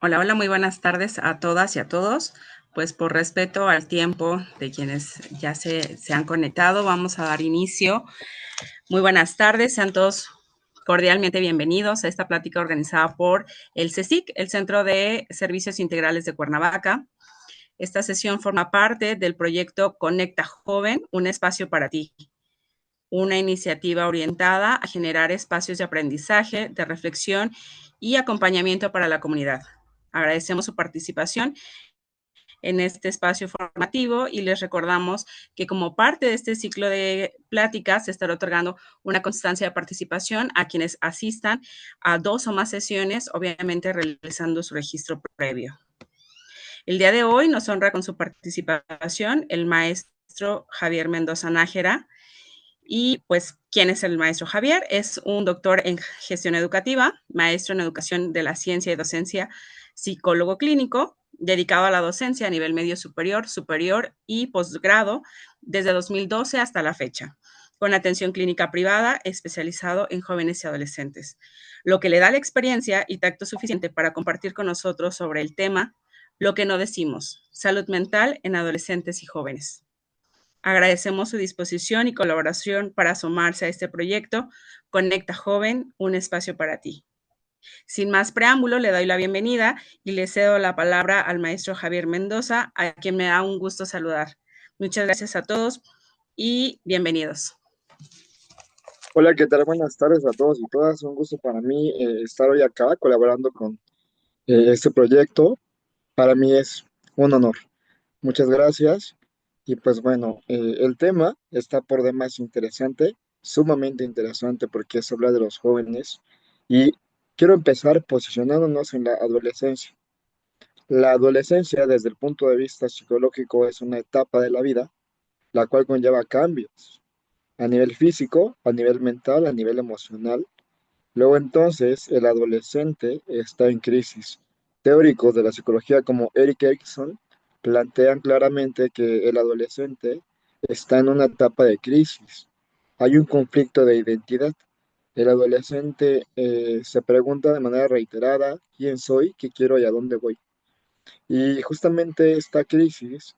Hola, hola, muy buenas tardes a todas y a todos. Pues por respeto al tiempo de quienes ya se han conectado, vamos a dar inicio. Muy buenas tardes, sean todos cordialmente bienvenidos a esta plática organizada por el CSIC, el Centro de Servicios Integrales de Cuernavaca. Esta sesión forma parte del proyecto Conecta Joven, un espacio para ti, una iniciativa orientada a generar espacios de aprendizaje, de reflexión y acompañamiento para la comunidad. Agradecemos su participación en este espacio formativo y les recordamos que como parte de este ciclo de pláticas se estará otorgando una constancia de participación a quienes asistan a 2 o más sesiones, obviamente realizando su registro previo. El día de hoy nos honra con su participación el maestro Javier Mendoza Nájera. Y pues, ¿quién es el maestro Javier? Es un doctor en gestión educativa, maestro en educación de la ciencia y docencia, psicólogo clínico, dedicado a la docencia a nivel medio superior, superior y posgrado desde 2012 hasta la fecha, con atención clínica privada, especializado en jóvenes y adolescentes, lo que le da la experiencia y tacto suficiente para compartir con nosotros sobre el tema Lo que no decimos, salud mental en adolescentes y jóvenes. Agradecemos su disposición y colaboración para asomarse a este proyecto Conecta Joven, un espacio para ti. Sin más preámbulo, le doy la bienvenida y le cedo la palabra al maestro Javier Mendoza, a quien me da un gusto saludar. Muchas gracias a todos y bienvenidos. Hola, ¿qué tal? Buenas tardes a todos y todas. Un gusto para mí estar hoy acá colaborando con este proyecto. Para mí es un honor. Muchas gracias. Y pues bueno, el tema está por demás interesante, sumamente interesante porque es hablar de los jóvenes. Y quiero empezar posicionándonos en la adolescencia. La adolescencia, desde el punto de vista psicológico, es una etapa de la vida la cual conlleva cambios a nivel físico, a nivel mental, a nivel emocional. Luego entonces el adolescente está en crisis. Teóricos de la psicología como Eric Erikson plantean claramente que el adolescente está en una etapa de crisis. Hay un conflicto de identidad. El adolescente se pregunta de manera reiterada quién soy, qué quiero y a dónde voy. Y justamente esta crisis,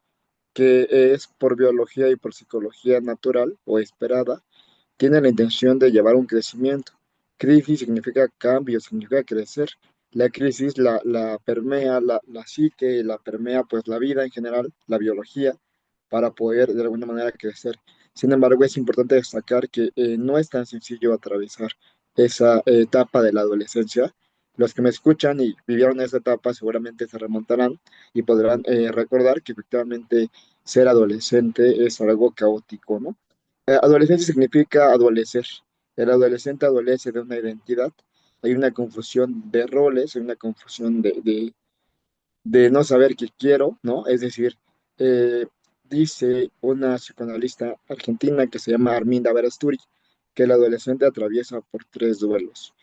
que es por biología y por psicología natural o esperada, tiene la intención de llevar un crecimiento. Crisis significa cambio, significa crecer. La crisis la permea la psique, la permea pues la vida en general, la biología, para poder de alguna manera crecer. Sin embargo, es importante destacar que no es tan sencillo atravesar esa etapa de la adolescencia. Los que me escuchan y vivieron esa etapa seguramente se remontarán y podrán recordar que efectivamente ser adolescente es algo caótico, ¿no? Adolescencia significa adolecer. El adolescente adolece de una identidad. Hay una confusión de roles, hay una confusión de no saber qué quiero, ¿no? Es decir, eh, dice una psicoanalista argentina que se llama Arminda Berasturi que el adolescente atraviesa por 3 duelos.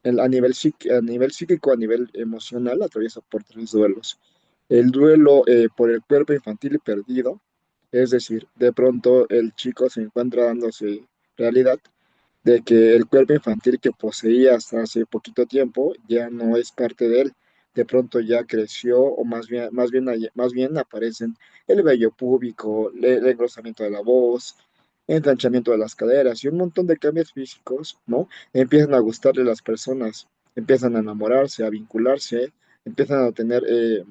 A nivel psíquico, a nivel emocional, atraviesa por 3 duelos. El duelo por el cuerpo infantil perdido, es decir, de pronto el chico se encuentra dándose realidad de que el cuerpo infantil que poseía hasta hace poquito tiempo ya no es parte de él. De pronto ya creció, o más bien aparecen el vello púbico, el engrosamiento de la voz, ensanchamiento de las caderas y un montón de cambios físicos, ¿no? Empiezan a gustarle las personas, empiezan a enamorarse, a vincularse, empiezan a tener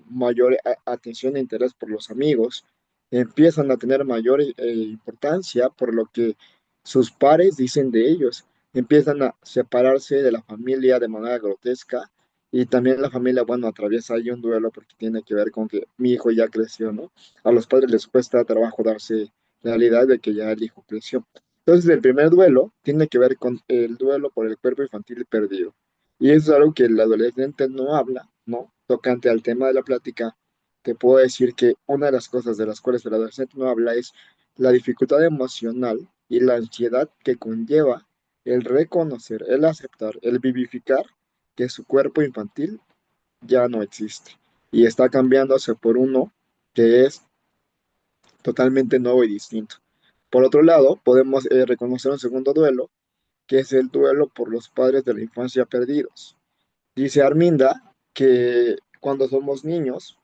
mayor atención e interés por los amigos, empiezan a tener mayor importancia por lo que sus pares dicen de ellos, empiezan a separarse de la familia de manera grotesca y también la familia, bueno, atraviesa ahí un duelo porque tiene que ver con que mi hijo ya creció, ¿no? A los padres les cuesta trabajo darse realidad de que ya el hijo creció. Entonces, el primer duelo tiene que ver con el duelo por el cuerpo infantil perdido. Y eso es algo que el adolescente no habla, ¿no? Tocante al tema de la plática, te puedo decir que una de las cosas de las cuales el adolescente no habla es la dificultad emocional y la ansiedad que conlleva el reconocer, el aceptar, el vivificar que su cuerpo infantil ya no existe y está cambiándose por uno que es totalmente nuevo y distinto. Por otro lado, podemos reconocer un segundo duelo, que es el duelo por los padres de la infancia perdidos. Dice Arminda que cuando somos niños,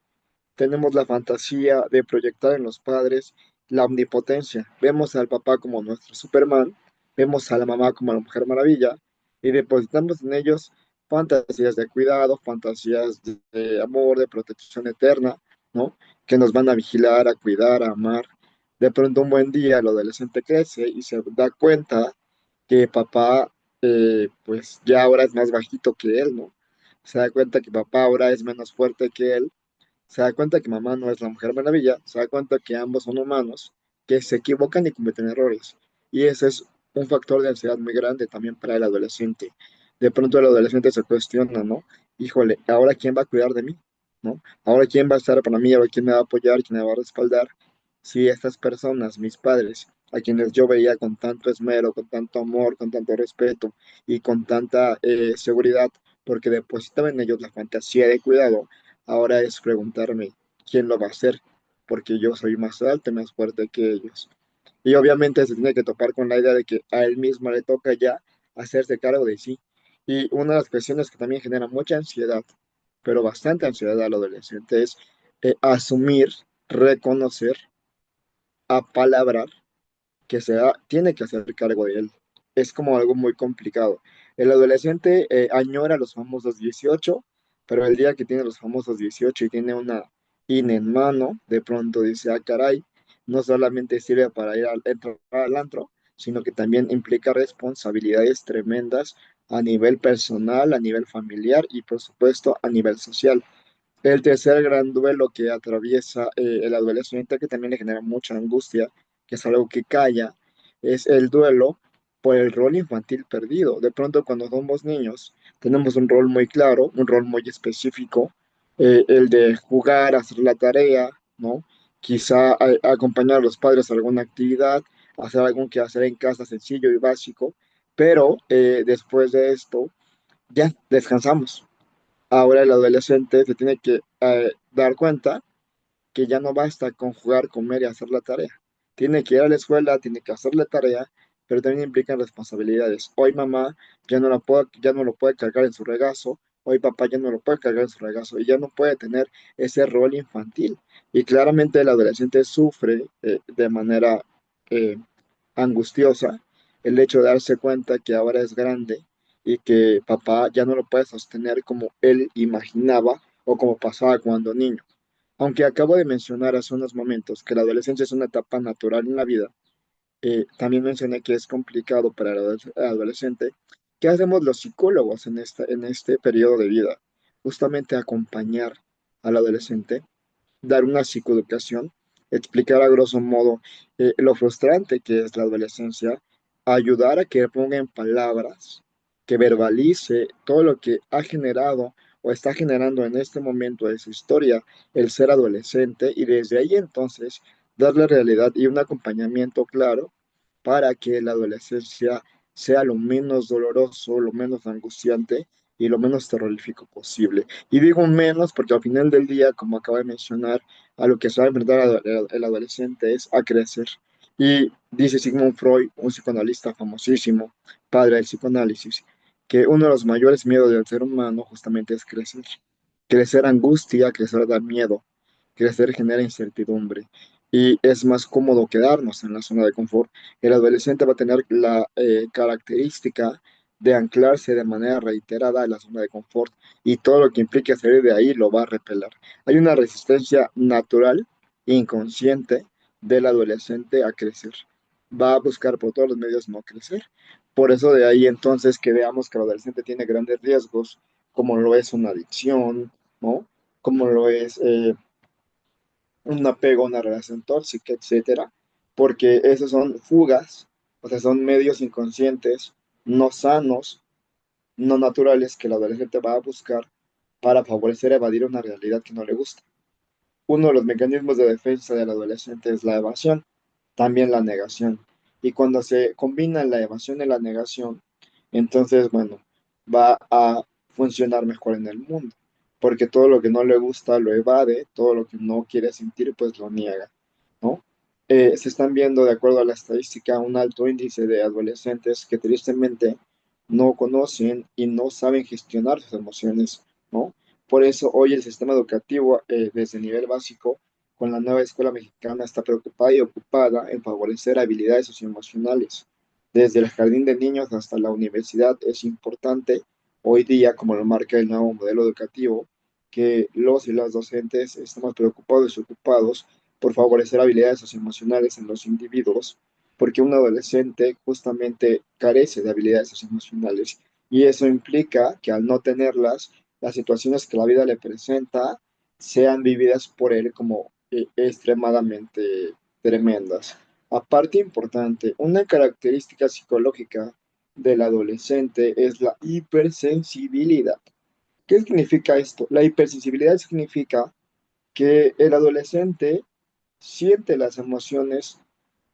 tenemos la fantasía de proyectar en los padres la omnipotencia. Vemos al papá como nuestro Superman, vemos a la mamá como la Mujer Maravilla y depositamos en ellos fantasías de cuidado, fantasías de amor, de protección eterna, ¿no? Que nos van a vigilar, a cuidar, a amar. De pronto un buen día el adolescente crece y se da cuenta que papá, pues ya ahora es más bajito que él, ¿no? Se da cuenta que papá ahora es menos fuerte que él, se da cuenta que mamá no es la Mujer Maravilla, se da cuenta que ambos son humanos, que se equivocan y cometen errores. Y ese es un factor de ansiedad muy grande también para el adolescente. De pronto el adolescente se cuestiona, ¿no? Híjole, ¿ahora quién va a cuidar de mí? ¿No? ¿Ahora quién va a estar para mí? ¿Ahora quién me va a apoyar? ¿Quién me va a respaldar? Si estas personas, mis padres, a quienes yo veía con tanto esmero, con tanto amor, con tanto respeto y con tanta seguridad, porque depositaba en ellos la fantasía de cuidado, ahora es preguntarme quién lo va a hacer, porque yo soy más alto y más fuerte que ellos. Y obviamente se tiene que topar con la idea de que a él mismo le toca ya hacerse cargo de sí. Y una de las cuestiones que también genera mucha ansiedad, pero bastante ansiedad al adolescente, es asumir, reconocer, apalabrar que tiene que hacer cargo de él. Es como algo muy complicado. El adolescente añora los famosos 18, pero el día que tiene los famosos 18 y tiene una INE en mano, de pronto dice, ah, caray, no solamente sirve para ir entrar al antro, sino que también implica responsabilidades tremendas a nivel personal, a nivel familiar y por supuesto a nivel social. El tercer gran duelo que atraviesa el adolescente, que también le genera mucha angustia, que es algo que calla, es el duelo por el rol infantil perdido. De pronto, cuando somos niños, tenemos un rol muy claro, un rol muy específico, el de jugar, hacer la tarea, ¿no? Quizá acompañar a los padres a alguna actividad, hacer algún quehacer en casa sencillo y básico, pero después de esto, ya descansamos. Ahora el adolescente se tiene que dar cuenta que ya no basta con jugar, comer y hacer la tarea. Tiene que ir a la escuela, tiene que hacer la tarea, pero también implican responsabilidades. Hoy mamá ya no lo puede cargar en su regazo, hoy papá ya no lo puede cargar en su regazo y ya no puede tener ese rol infantil. Y claramente el adolescente sufre de manera eh, angustiosa el hecho de darse cuenta que ahora es grande y que papá ya no lo puede sostener como él imaginaba o como pasaba cuando niño. Aunque acabo de mencionar hace unos momentos que la adolescencia es una etapa natural en la vida, también mencioné que es complicado para el adolescente. ¿Qué hacemos los psicólogos en este periodo de vida? Justamente acompañar al adolescente, dar una psicoeducación, explicar a grosso modo lo frustrante que es la adolescencia, ayudar a que ponga en palabras, que verbalice todo lo que ha generado o está generando en este momento de su historia el ser adolescente y desde ahí entonces darle realidad y un acompañamiento claro para que la adolescencia sea lo menos doloroso, lo menos angustiante y lo menos terrorífico posible. Y digo menos porque al final del día, como acabo de mencionar, a lo que se va a enfrentar el adolescente es a crecer. Y dice Sigmund Freud, un psicoanalista famosísimo, padre del psicoanálisis, que uno de los mayores miedos del ser humano justamente es crecer. Crecer angustia, crecer da miedo, crecer genera incertidumbre y es más cómodo quedarnos en la zona de confort. El adolescente va a tener la característica de anclarse de manera reiterada en la zona de confort y todo lo que implique salir de ahí lo va a repeler. Hay una resistencia natural, inconsciente, del adolescente a crecer. Va a buscar por todos los medios no crecer. Por eso de ahí entonces que veamos que el adolescente tiene grandes riesgos, como lo es una adicción, ¿no? Como lo es un apego a una relación tóxica, etcétera, porque esos son fugas, o sea, son medios inconscientes, no sanos, no naturales que el adolescente va a buscar para favorecer evadir una realidad que no le gusta. Uno de los mecanismos de defensa del adolescente es la evasión, también la negación. Y cuando se combinan la evasión y la negación, entonces, bueno, va a funcionar mejor en el mundo, porque todo lo que no le gusta lo evade, todo lo que no quiere sentir, pues lo niega, ¿no? Se están viendo, de acuerdo a la estadística, un alto índice de adolescentes que tristemente no conocen y no saben gestionar sus emociones, ¿no? Por eso hoy el sistema educativo, desde el nivel básico, con la nueva escuela mexicana, está preocupada y ocupada en favorecer habilidades socioemocionales. Desde el jardín de niños hasta la universidad es importante hoy día, como lo marca el nuevo modelo educativo, que los y las docentes estamos preocupados y ocupados por favorecer habilidades socioemocionales en los individuos, porque un adolescente justamente carece de habilidades socioemocionales y eso implica que al no tenerlas, las situaciones que la vida le presenta sean vividas por él como extremadamente tremendas. Aparte importante, una característica psicológica del adolescente es la hipersensibilidad. ¿Qué significa esto? La hipersensibilidad significa que el adolescente siente las emociones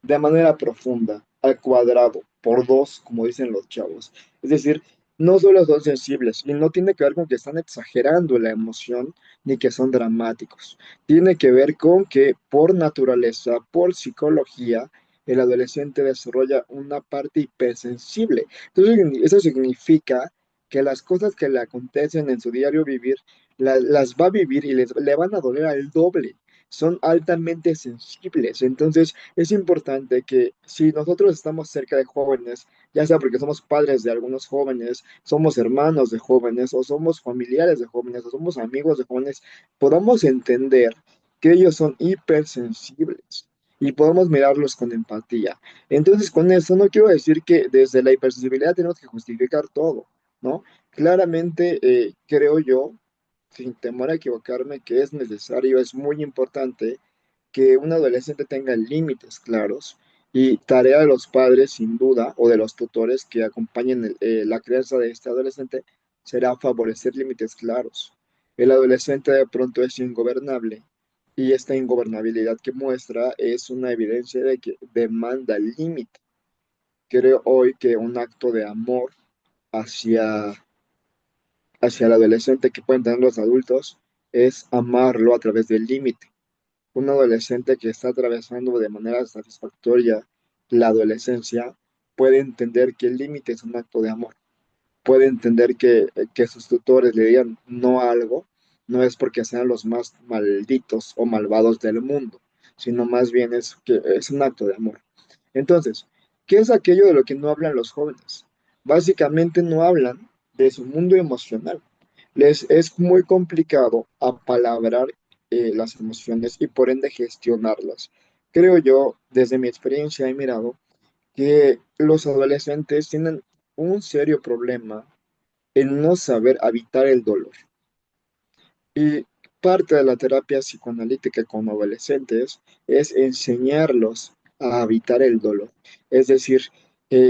de manera profunda, al cuadrado, por dos, como dicen los chavos. Es decir, no solo son sensibles y no tiene que ver con que están exagerando la emoción ni que son dramáticos. Tiene que ver con que por naturaleza, por psicología, el adolescente desarrolla una parte hipersensible. Entonces, eso significa que las cosas que le acontecen en su diario vivir, las va a vivir y le van a doler al doble. Son altamente sensibles. Entonces, es importante que si nosotros estamos cerca de jóvenes, ya sea porque somos padres de algunos jóvenes, somos hermanos de jóvenes, o somos familiares de jóvenes, o somos amigos de jóvenes, podamos entender que ellos son hipersensibles y podemos mirarlos con empatía. Entonces, con eso no quiero decir que desde la hipersensibilidad tenemos que justificar todo, ¿no? Claramente, creo yo, sin temor a equivocarme, que es necesario, es muy importante que un adolescente tenga límites claros y tarea de los padres, sin duda, o de los tutores que acompañen la crianza de este adolescente, será favorecer límites claros. El adolescente de pronto es ingobernable y esta ingobernabilidad que muestra es una evidencia de que demanda límite. Creo hoy que un acto de amor hacia, hacia el adolescente que pueden tener los adultos es amarlo a través del límite. Un adolescente que está atravesando de manera satisfactoria la adolescencia puede entender que el límite es un acto de amor. Puede entender que sus tutores le digan no a algo, no es porque sean los más malditos o malvados del mundo, sino más bien es que es un acto de amor. Entonces, ¿qué es aquello de lo que no hablan los jóvenes? Básicamente no hablan de su mundo emocional. Les es muy complicado apalabrar las emociones y por ende gestionarlas. Creo yo, desde mi experiencia he mirado que los adolescentes tienen un serio problema en no saber habitar el dolor. Y parte de la terapia psicoanalítica con adolescentes es enseñarlos a habitar el dolor. Es decir,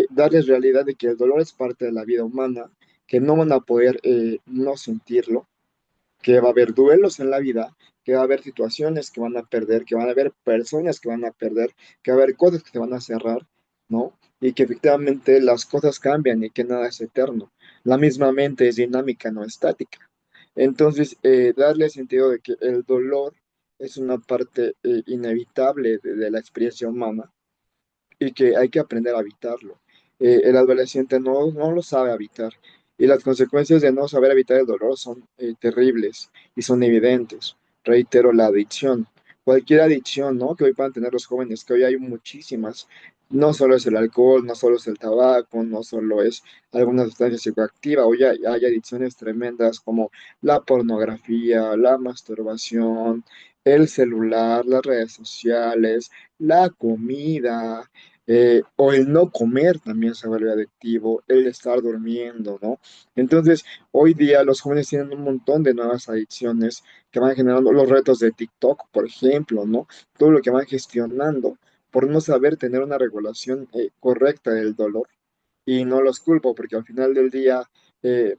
darles realidad de que el dolor es parte de la vida humana, que no van a poder no sentirlo, que va a haber duelos en la vida, que va a haber situaciones que van a perder, que van a haber personas que van a perder, que va a haber cosas que se van a cerrar, ¿no? Y que efectivamente las cosas cambian y que nada es eterno. La misma mente es dinámica, no estática. Entonces, darle sentido de que el dolor es una parte inevitable de la experiencia humana y que hay que aprender a habitarlo. El adolescente no lo sabe habitar y las consecuencias de no saber evitar el dolor son terribles y son evidentes. Reitero, la adicción, cualquier adicción, ¿no? Que hoy puedan tener los jóvenes, que hoy hay muchísimas. No solo es el alcohol, no solo es el tabaco, no solo es alguna sustancia psicoactiva, hoy hay adicciones tremendas como la pornografía, la masturbación, el celular, las redes sociales, la comida, o el no comer también se vuelve adictivo, el estar durmiendo, ¿no? Entonces, hoy día los jóvenes tienen un montón de nuevas adicciones que van generando los retos de TikTok, por ejemplo, ¿no? Todo lo que van gestionando por no saber tener una regulación correcta del dolor. Y no los culpo porque al final del día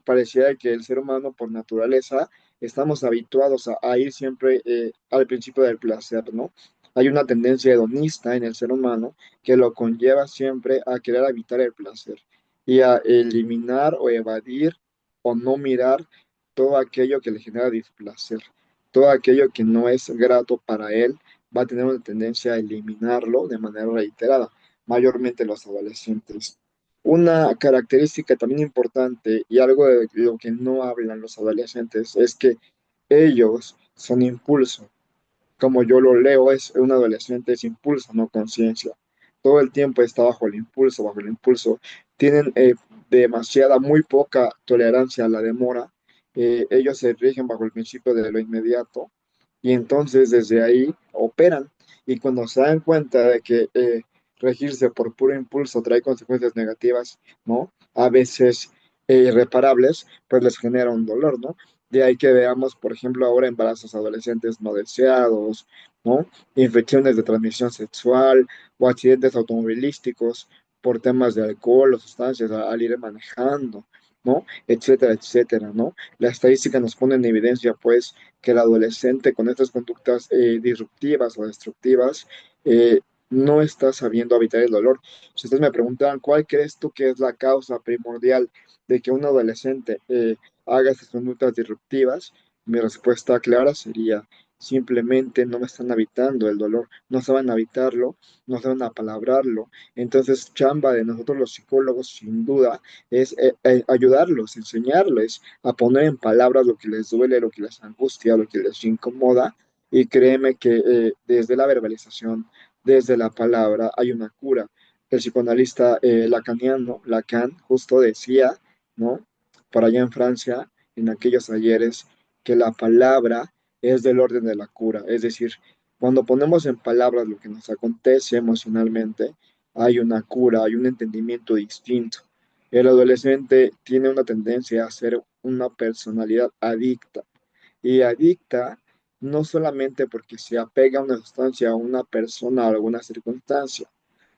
pareciera que el ser humano por naturaleza estamos habituados a ir siempre al principio del placer, ¿no? Hay una tendencia hedonista en el ser humano que lo conlleva siempre a querer evitar el placer y a eliminar o evadir o no mirar todo aquello que le genera displacer, todo aquello que no es grato para él, va a tener una tendencia a eliminarlo de manera reiterada, mayormente los adolescentes. Una característica también importante y algo de lo que no hablan los adolescentes es que ellos son impulso. Como yo lo leo, es un adolescente, es impulso, no conciencia. Todo el tiempo está bajo el impulso, bajo el impulso. Tienen demasiada, muy poca tolerancia a la demora. Ellos se rigen bajo el principio de lo inmediato y entonces desde ahí operan. Y cuando se dan cuenta de que regirse por puro impulso trae consecuencias negativas, ¿no? A veces irreparables, pues les genera un dolor, ¿no? De ahí que veamos, por ejemplo, ahora embarazos adolescentes no deseados, ¿no? Infecciones de transmisión sexual o accidentes automovilísticos por temas de alcohol o sustancias al ir manejando, ¿no? Etcétera, etcétera, ¿no? La estadística nos pone en evidencia, pues, que el adolescente con estas conductas disruptivas o destructivas no está sabiendo evitar el dolor. Si ustedes me preguntan, ¿cuál crees tú que es la causa primordial de que un adolescente haga estas conductas disruptivas? Mi respuesta clara sería, simplemente no me están habitando el dolor, no saben habitarlo, no saben apalabrarlo. Entonces, chamba de nosotros los psicólogos, sin duda, es ayudarlos, enseñarles a poner en palabras lo que les duele, lo que les angustia, lo que les incomoda. Y créeme que desde la verbalización, desde la palabra, hay una cura. El psicoanalista lacaniano, Lacan, justo decía, ¿no? Por allá en Francia, en aquellos ayeres, que la palabra es del orden de la cura. Es decir, cuando ponemos en palabras lo que nos acontece emocionalmente, hay una cura, hay un entendimiento distinto. El adolescente tiene una tendencia a ser una personalidad adicta y adicta no solamente porque se apega a una sustancia, a una persona o a alguna circunstancia.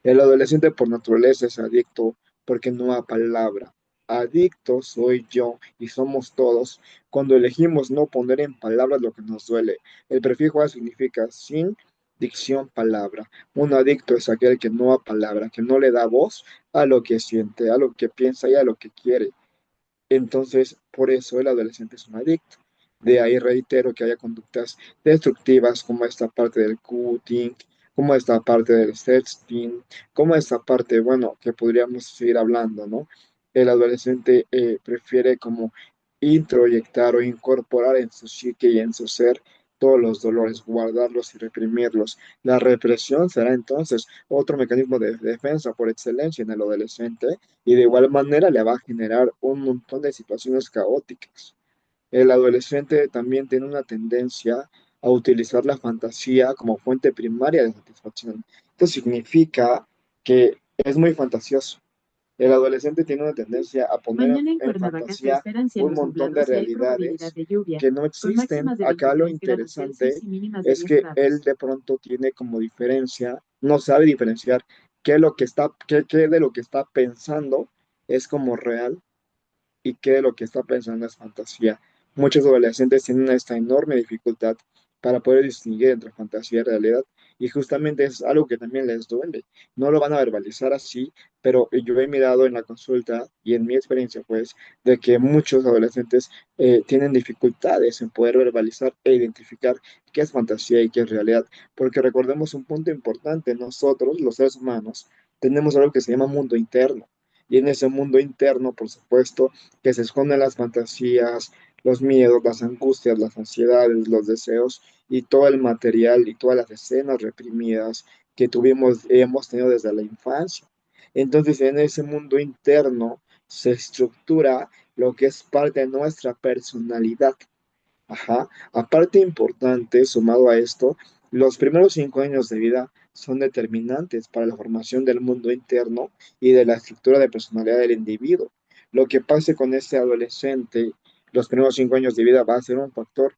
El adolescente por naturaleza es adicto porque no a palabra. Adicto soy yo y somos todos cuando elegimos no poner en palabras lo que nos duele. El prefijo a significa sin dicción palabra. Un adicto es aquel que no a palabra, que no le da voz a lo que siente, a lo que piensa y a lo que quiere. Entonces, por eso el adolescente es un adicto. De ahí reitero que haya conductas destructivas como esta parte del cutting, como esta parte del sexting, como esta parte, bueno, que podríamos seguir hablando, ¿no? El adolescente prefiere como introyectar o incorporar en su psique y en su ser todos los dolores, guardarlos y reprimirlos. La represión será entonces otro mecanismo de defensa por excelencia en el adolescente y de igual manera le va a generar un montón de situaciones caóticas. El adolescente también tiene una tendencia a utilizar la fantasía como fuente primaria de satisfacción. Esto significa que es muy fantasioso. El adolescente tiene una tendencia a poner Mañana en en Cuernavaca se fantasía esperan un cielos montón de nublados y hay probabilidad realidades de lluvia, que no con existen. máximas de Acá lo 23 grados Celsius interesante y mínimas de es 10 que él grados. de pronto tiene como diferencia, no sabe diferenciar qué es lo que está, qué de lo que está pensando es como real y qué de lo que está pensando es fantasía. Muchos adolescentes tienen esta enorme dificultad para poder distinguir entre fantasía y realidad y justamente es algo que también les duele. No lo van a verbalizar así, pero yo he mirado en la consulta y en mi experiencia pues de que muchos adolescentes tienen dificultades en poder verbalizar e identificar qué es fantasía y qué es realidad, porque recordemos un punto importante, nosotros los seres humanos tenemos algo que se llama mundo interno. Y en ese mundo interno, por supuesto, que se esconden las fantasías, los miedos, las angustias, las ansiedades, los deseos y todo el material y todas las escenas reprimidas que tuvimos, hemos tenido desde la infancia. Entonces, en ese mundo interno se estructura lo que es parte de nuestra personalidad. Ajá. Aparte importante, sumado a esto, los primeros 5 años de vida son determinantes para la formación del mundo interno y de la estructura de personalidad del individuo. Lo que pase con este adolescente, los primeros 5 años de vida va a ser un factor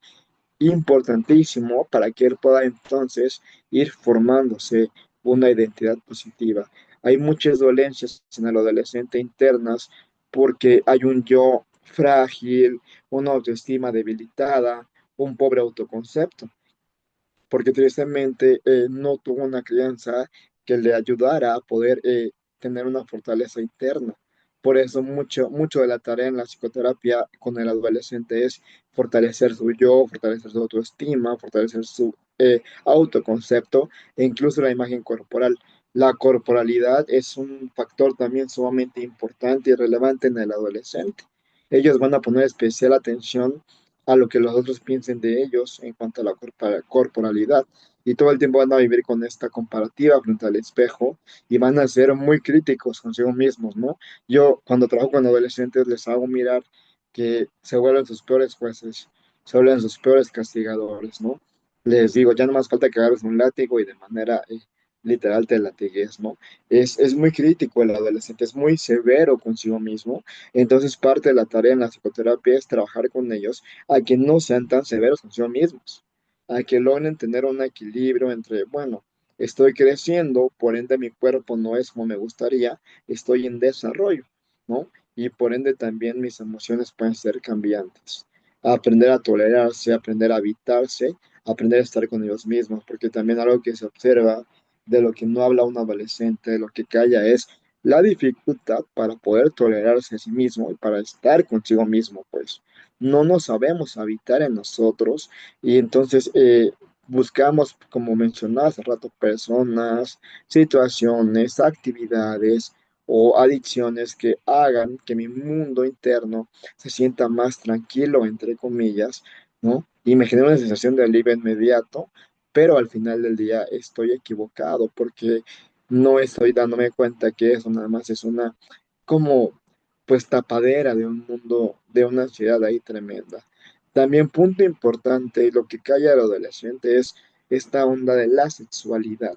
importantísimo para que él pueda entonces ir formándose una identidad positiva. Hay muchas dolencias en el adolescente internas porque hay un yo frágil, una autoestima debilitada, un pobre autoconcepto porque tristemente no tuvo una crianza que le ayudara a poder tener una fortaleza interna. Por eso mucho de la tarea en la psicoterapia con el adolescente es fortalecer su yo, fortalecer su autoestima, fortalecer su autoconcepto e incluso la imagen corporal. La corporalidad es un factor también sumamente importante y relevante en el adolescente. Ellos van a poner especial atención a lo que los otros piensen de ellos en cuanto a la corporalidad. Y todo el tiempo van a vivir con esta comparativa frente al espejo y van a ser muy críticos consigo mismos, ¿no? Yo cuando trabajo con adolescentes les hago mirar que se vuelven sus peores jueces, se vuelven sus peores castigadores, ¿no? Les digo, ya no más falta que agarres un látigo y de manera literal te latigues, ¿no? Es muy crítico el adolescente, es muy severo consigo mismo. Entonces, parte de la tarea en la psicoterapia es trabajar con ellos a que no sean tan severos consigo mismos, a que logren tener un equilibrio entre, bueno, estoy creciendo, por ende mi cuerpo no es como me gustaría, estoy en desarrollo, ¿no? Y por ende también mis emociones pueden ser cambiantes. Aprender a tolerarse, aprender a habitarse, aprender a estar con ellos mismos, porque también algo que se observa de lo que no habla un adolescente, de lo que calla es la dificultad para poder tolerarse a sí mismo y para estar consigo mismo, pues no nos sabemos habitar en nosotros y entonces buscamos, como mencionaba hace rato, personas, situaciones, actividades o adicciones que hagan que mi mundo interno se sienta más tranquilo, entre comillas, ¿no? Y me genera una sensación de alivio inmediato, pero al final del día estoy equivocado porque no estoy dándome cuenta que eso nada más es una como pues tapadera de un mundo, de una ansiedad ahí tremenda. También punto importante, y lo que calla al adolescente es esta onda de la sexualidad.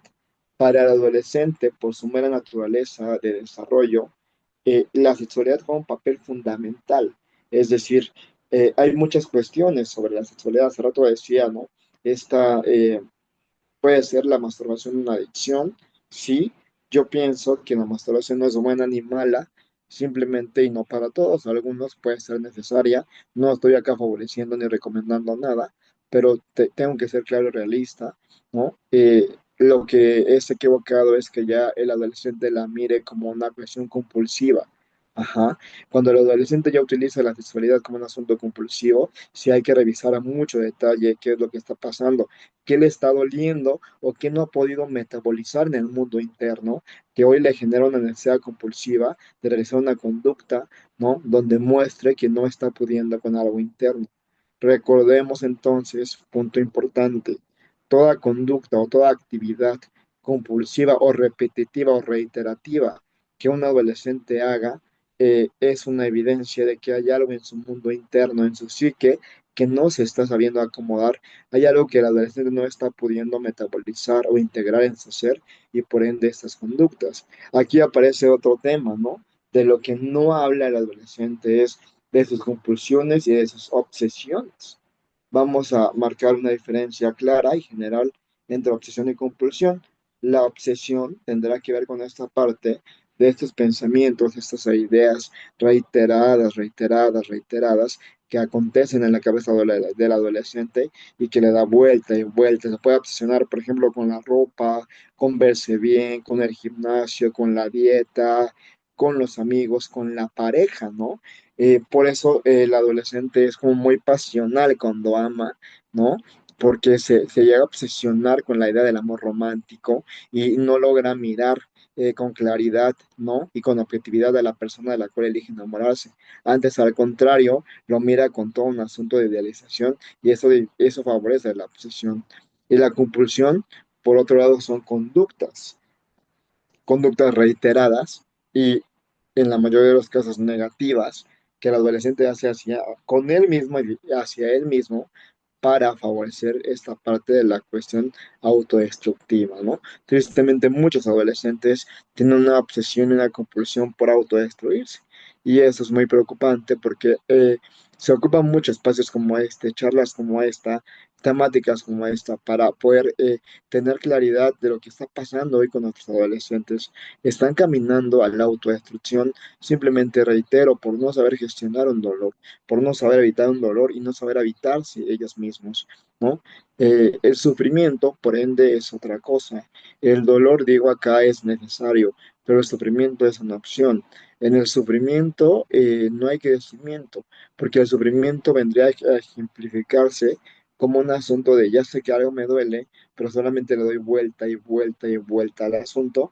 Para el adolescente, por su mera naturaleza de desarrollo, la sexualidad juega un papel fundamental. Es decir, hay muchas cuestiones sobre la sexualidad. Hace rato decía, ¿no? Esta, ¿puede ser la masturbación una adicción? Sí, yo pienso que la masturbación no es buena ni mala, simplemente y no para todos. Algunos puede ser necesaria. No estoy acá favoreciendo ni recomendando nada, pero tengo que ser claro y realista, ¿no? Lo que es equivocado es que ya el adolescente la mire como una cuestión compulsiva. Ajá. Cuando el adolescente ya utiliza la sexualidad como un asunto compulsivo, sí hay que revisar a mucho detalle qué es lo que está pasando, qué le está doliendo o qué no ha podido metabolizar en el mundo interno, que hoy le genera una necesidad compulsiva de realizar una conducta, ¿no? Donde muestre que no está pudiendo con algo interno. Recordemos entonces, punto importante, toda conducta o toda actividad compulsiva o repetitiva o reiterativa que un adolescente haga es una evidencia de que hay algo en su mundo interno, en su psique, que no se está sabiendo acomodar. Hay algo que el adolescente no está pudiendo metabolizar o integrar en su ser y por ende estas conductas. Aquí aparece otro tema, ¿no? De lo que no habla el adolescente es de sus compulsiones y de sus obsesiones. Vamos a marcar una diferencia clara y general entre obsesión y compulsión. La obsesión tendrá que ver con esta parte de estos pensamientos, estas ideas reiteradas, reiteradas, reiteradas, que acontecen en la cabeza del adolescente y que le da vuelta y vuelta. Se puede obsesionar, por ejemplo, con la ropa, con verse bien, con el gimnasio, con la dieta, con los amigos, con la pareja, ¿no? Por eso el adolescente es como muy pasional cuando ama, ¿no? Porque se llega a obsesionar con la idea del amor romántico y no logra mirar con claridad, ¿no? Y con objetividad a la persona de la cual elige enamorarse. Antes, al contrario, lo mira con todo un asunto de idealización y eso favorece la obsesión. Y la compulsión, por otro lado, son conductas reiteradas y en la mayoría de los casos negativas que el adolescente hace hacia con él mismo y hacia él mismo para favorecer esta parte de la cuestión autodestructiva, ¿no? Tristemente, muchos adolescentes tienen una obsesión y una compulsión por autodestruirse. Y eso es muy preocupante porque se ocupan muchos espacios como este, charlas como esta, temáticas como esta, para poder tener claridad de lo que está pasando hoy con nuestros adolescentes. Están caminando a la autodestrucción, simplemente reitero, por no saber gestionar un dolor, por no saber evitar un dolor y no saber habitarse ellos mismos, ¿no? El sufrimiento, por ende, es otra cosa. El dolor, digo acá, es necesario, pero el sufrimiento es una opción. En el sufrimiento no hay crecimiento, porque el sufrimiento vendría a ejemplificarse como un asunto de ya sé que algo me duele, pero solamente le doy vuelta y vuelta y vuelta al asunto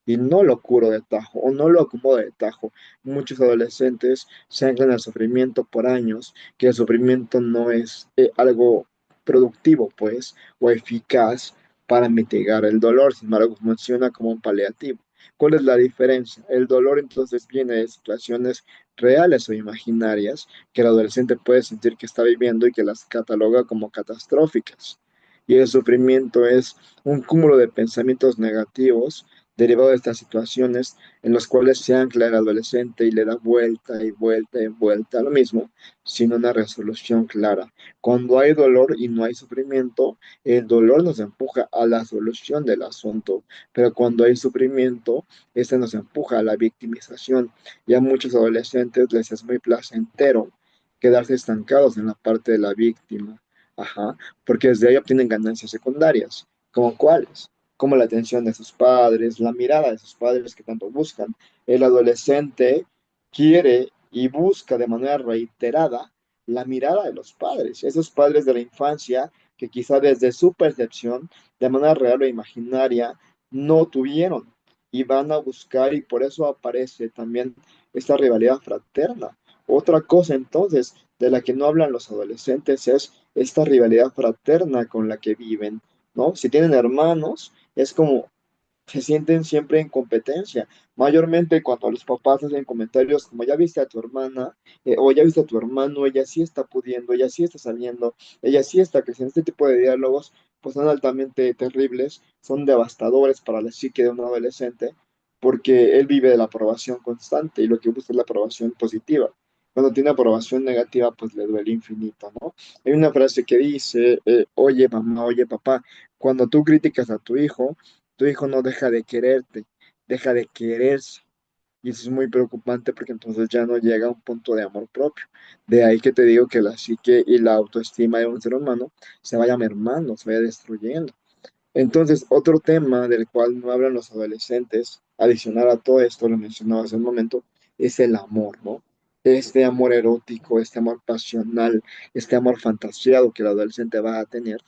y no lo curo de tajo o no lo acomodo de tajo. Muchos adolescentes se anclan al sufrimiento por años, que el sufrimiento no es algo productivo, pues, o eficaz para mitigar el dolor, sin embargo, funciona como un paliativo. ¿Cuál es la diferencia? El dolor entonces viene de situaciones reales o imaginarias que el adolescente puede sentir que está viviendo y que las cataloga como catastróficas. Y el sufrimiento es un cúmulo de pensamientos negativos derivado de estas situaciones en los cuales se ancla el adolescente y le da vuelta y vuelta y vuelta a lo mismo, sin una resolución clara. Cuando hay dolor y no hay sufrimiento, el dolor nos empuja a la solución del asunto, pero cuando hay sufrimiento, este nos empuja a la victimización. Y a muchos adolescentes les es muy placentero quedarse estancados en la parte de la víctima. Ajá, porque desde ahí obtienen ganancias secundarias. ¿Como cuáles? Como la atención de sus padres, la mirada de sus padres que tanto buscan. El adolescente quiere y busca de manera reiterada la mirada de los padres, esos padres de la infancia que quizá desde su percepción, de manera real o imaginaria, no tuvieron y van a buscar y por eso aparece también esta rivalidad fraterna. Otra cosa entonces de la que no hablan los adolescentes es esta rivalidad fraterna con la que viven, ¿no? Si tienen hermanos, es como se sienten siempre en competencia. Mayormente cuando los papás hacen comentarios como ya viste a tu hermana o ya viste a tu hermano, ella sí está pudiendo, ella sí está saliendo, ella sí está creciendo. Este tipo de diálogos pues son altamente terribles, son devastadores para la psique de un adolescente porque él vive de la aprobación constante y lo que busca es la aprobación positiva. Cuando tiene aprobación negativa, pues le duele infinito, ¿no? Hay una frase que dice, oye mamá, oye papá, cuando tú criticas a tu hijo no deja de quererte, deja de quererse. Y eso es muy preocupante porque entonces ya no llega a un punto de amor propio. De ahí que te digo que la psique y la autoestima de un ser humano se vaya mermando, se vaya destruyendo. Entonces, otro tema del cual no hablan los adolescentes, adicional a todo esto, lo mencionaba hace un momento, es el amor, ¿no? Este amor erótico, este amor pasional, este amor fantasiado que el adolescente va a tener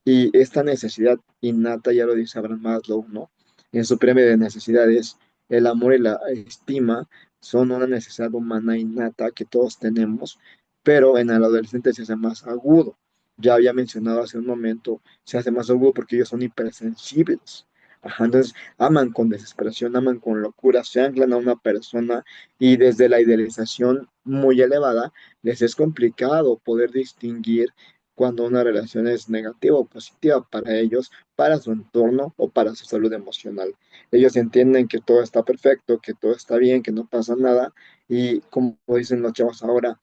y esta necesidad innata, ya lo dice Abraham Maslow, ¿no? En su premio de necesidades, el amor y la estima son una necesidad humana innata que todos tenemos, pero en el adolescente se hace más agudo. Ya había mencionado hace un momento, se hace más agudo porque ellos son hipersensibles. Ajá, entonces aman con desesperación, aman con locura, se anclan a una persona y desde la idealización muy elevada les es complicado poder distinguir cuando una relación es negativa o positiva para ellos, para su entorno o para su salud emocional. Ellos entienden que todo está perfecto, que todo está bien, que no pasa nada y como dicen los chavos ahora,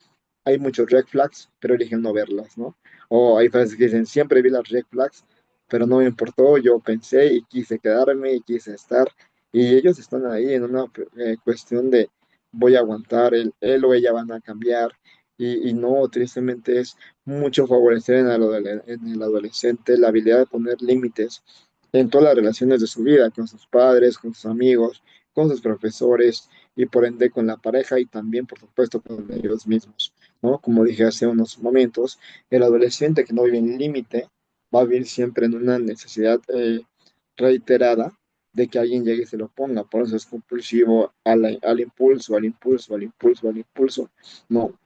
hay muchos red flags, pero eligen no verlas, ¿no? O hay frases que dicen, siempre vi las red flags, pero no me importó, yo pensé y quise quedarme y quise estar. Y ellos están ahí en una cuestión de voy a aguantar, él o ella van a cambiar. Y no, tristemente es mucho favorecer en el adolescente la habilidad de poner límites en todas las relaciones de su vida, con sus padres, con sus amigos, con sus profesores y por ende con la pareja y también, por supuesto, con ellos mismos, ¿no? Como dije hace unos momentos, el adolescente que no vive en límite va a vivir siempre en una necesidad reiterada de que alguien llegue y se lo ponga, por eso es compulsivo al impulso, al impulso, al impulso, al impulso, ¿no?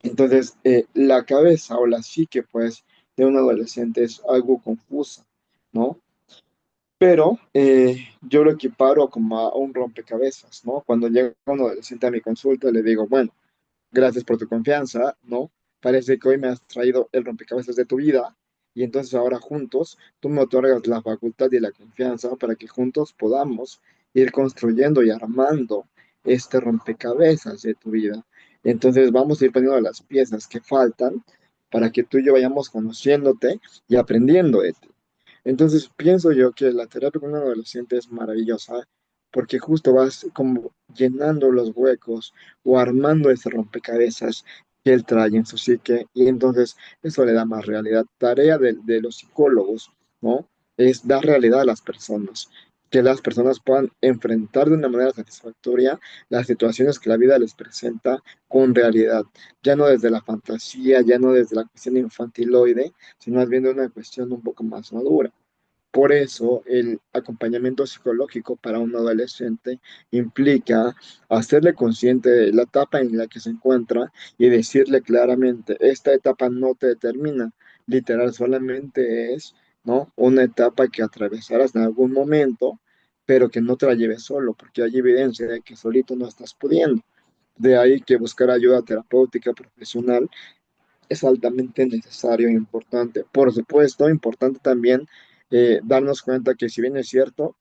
Entonces, la cabeza o la psique, pues, de un adolescente es algo confusa, ¿no? Pero yo lo equiparo como a un rompecabezas, ¿no? Cuando llega un adolescente a mi consulta, le digo, bueno, gracias por tu confianza, ¿no? Parece que hoy me has traído el rompecabezas de tu vida y entonces ahora juntos tú me otorgas la facultad y la confianza para que juntos podamos ir construyendo y armando este rompecabezas de tu vida. Entonces vamos a ir poniendo las piezas que faltan para que tú y yo vayamos conociéndote y aprendiendo de ti. Entonces pienso yo que la terapia con un adolescente es maravillosa porque justo vas como llenando los huecos o armando ese rompecabezas que él trae en su psique y entonces eso le da más realidad. Tarea de los psicólogos, ¿no? Es dar realidad a las personas, que las personas puedan enfrentar de una manera satisfactoria las situaciones que la vida les presenta con realidad, ya no desde la fantasía, ya no desde la cuestión infantiloide, sino más bien de una cuestión un poco más madura. Por eso el acompañamiento psicológico para un adolescente implica hacerle consciente de la etapa en la que se encuentra y decirle claramente, esta etapa no te determina, literal solamente es, ¿no? Una etapa que atravesarás en algún momento, pero que no te la lleves solo, porque hay evidencia de que solito no estás pudiendo. De ahí que buscar ayuda terapéutica profesional es altamente necesario e importante. Por supuesto, importante también darnos cuenta que si bien es cierto,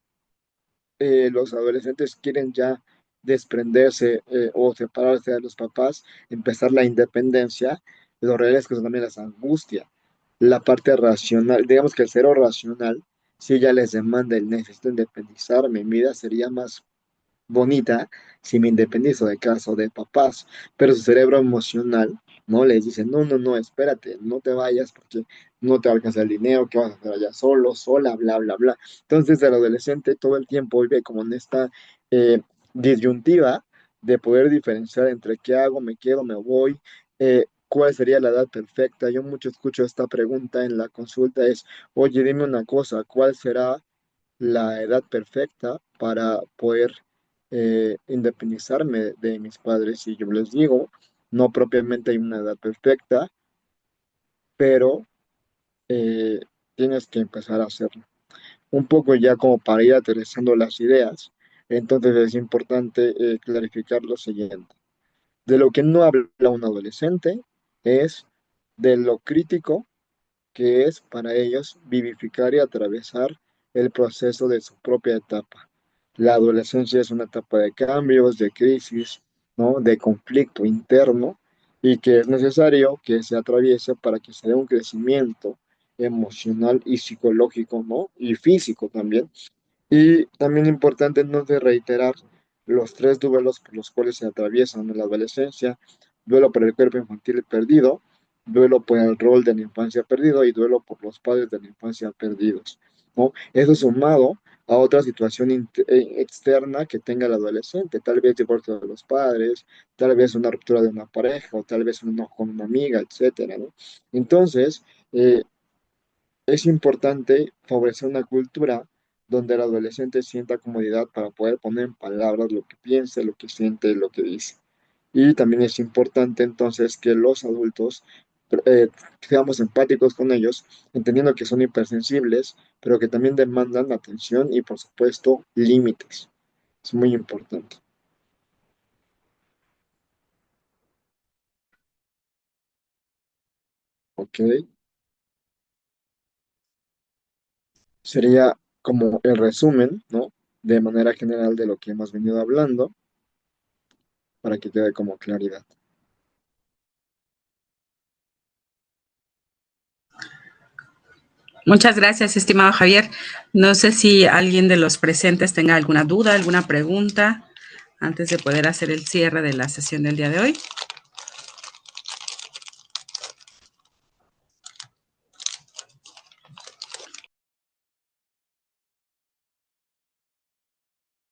los adolescentes quieren ya desprenderse o separarse de los papás, empezar la independencia, lo real es que eso también les angustia. La parte racional, digamos que el cero racional, si ya les demanda el necesito independizarme, mi vida sería más bonita si me independizo de casa o de papás, pero su cerebro emocional no les dice, no, no, no, espérate, no te vayas porque no te alcanza el dinero, que vas a hacer allá solo, sola, bla, bla, bla. Entonces el adolescente todo el tiempo vive como en esta eh, disyuntiva de poder diferenciar entre qué hago, me quedo, me voy, cuál sería la edad perfecta. Yo mucho escucho esta pregunta en la consulta es, oye, dime una cosa, ¿cuál será la edad perfecta para poder independizarme de mis padres? Y yo les digo, no propiamente hay una edad perfecta, pero eh, tienes que empezar a hacerlo. Un poco ya como para ir aterrizando las ideas, entonces es importante clarificar lo siguiente. De lo que no habla un adolescente es de lo crítico que es para ellos vivificar y atravesar el proceso de su propia etapa. La adolescencia es una etapa de cambios, de crisis, ¿no? De conflicto interno y que es necesario que se atraviese para que se dé un crecimiento emocional y psicológico, ¿no? Y físico también. Y también importante entonces reiterar los tres duelos por los cuales se atraviesan en la adolescencia: duelo por el cuerpo infantil perdido, duelo por el rol de la infancia perdido y duelo por los padres de la infancia perdidos, ¿no? Eso sumado a otra situación externa que tenga el adolescente, tal vez divorcio de los padres, tal vez una ruptura de una pareja o tal vez un enojo con una amiga, etcétera, ¿no? Entonces, es importante favorecer una cultura donde el adolescente sienta comodidad para poder poner en palabras lo que piensa, lo que siente, lo que dice. Y también es importante entonces que los adultos eh, seamos empáticos con ellos, entendiendo que son hipersensibles, pero que también demandan atención y por supuesto límites. Es muy importante. ¿Ok? Sería como el resumen, ¿no? De manera general de lo que hemos venido hablando para que quede como claridad. Muchas gracias, estimado Javier. No sé si alguien de los presentes tenga alguna duda, alguna pregunta antes de poder hacer el cierre de la sesión del día de hoy.